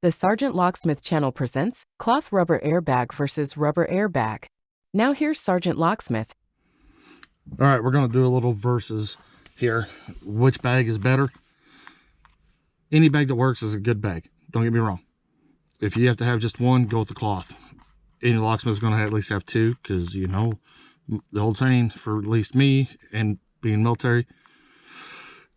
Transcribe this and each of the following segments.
The Sergeant Locksmith channel presents Cloth Rubber Airbag versus Rubber Airbag. Now here's Sergeant Locksmith. All right, we're going to do a little versus here. Which bag is better? Any bag that works is a good bag. Don't get me wrong. If you have to have just one, go with the cloth. Any locksmith is going to at least have two, because, you know, the old saying for at least me and being military,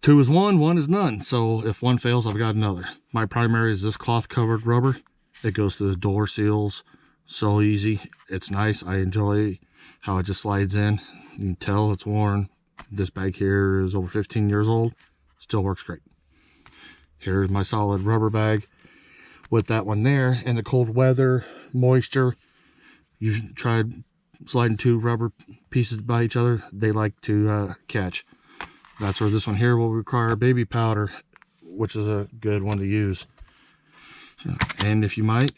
two is one is none. So if one fails, I've got another. My primary is this cloth covered rubber. It goes to the door seals. So easy. It's nice. I enjoy how it just slides in. You can tell it's worn. This bag here is over 15 years old. Still works great. Here's my solid rubber bag with that one there. And the cold weather, moisture, you tried sliding two rubber pieces by each other. They like to catch. That's where this one here will require baby powder, which is a good one to use. And if you might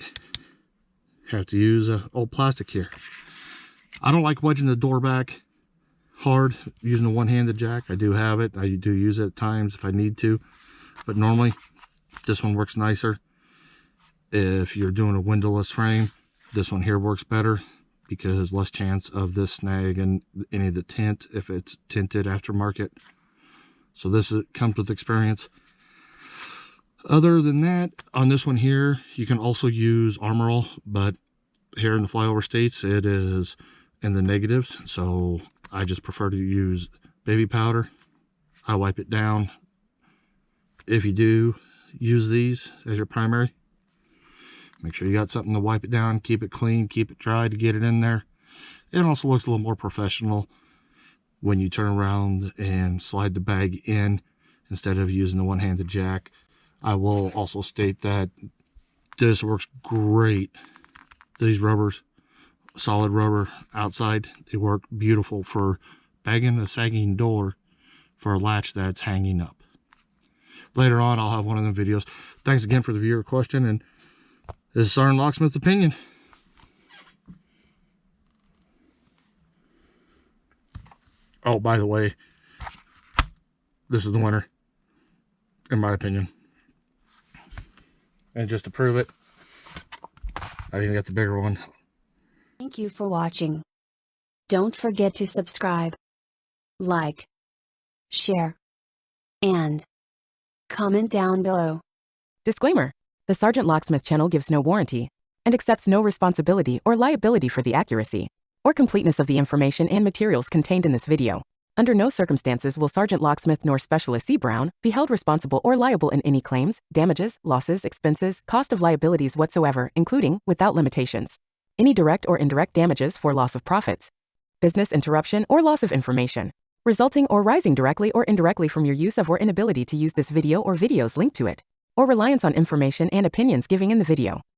have to use old plastic here. I don't like wedging the door back hard using a one-handed jack. I do have it. I do use it at times if I need to, but normally this one works nicer. If you're doing a windowless frame, this one here works better because less chance of this snag and any of the tint if it's tinted aftermarket. So this comes with experience. Other than that, on this one here, you can also use Armor All, but here in the flyover states, it is in the negatives. So I just prefer to use baby powder. I wipe it down. If you do use these as your primary, make sure you got something to wipe it down, keep it clean, keep it dry to get it in there. It also looks a little more professional when you turn around and slide the bag in instead of using the one-handed jack. I will also state that this works great. These rubbers, solid rubber outside, they work beautiful for bagging a sagging door for a latch that's hanging up. Later on, I'll have one of them videos. Thanks again for the viewer question, and this is Sergeant Locksmith's opinion. Oh, by the way, this is the winner, in my opinion. And just to prove it, I even got the bigger one. Thank you for watching. Don't forget to subscribe, like, share, and comment down below. Disclaimer: the Sergeant Locksmith channel gives no warranty and accepts no responsibility or liability for the accuracy or completeness of the information and materials contained in this video. Under no circumstances will Sergeant Locksmith nor Specialist C. Brown be held responsible or liable in any claims, damages, losses, expenses, cost of liabilities whatsoever, including, without limitations, any direct or indirect damages for loss of profits, business interruption, or loss of information, resulting or rising directly or indirectly from your use of or inability to use this video or videos linked to it, or reliance on information and opinions given in the video.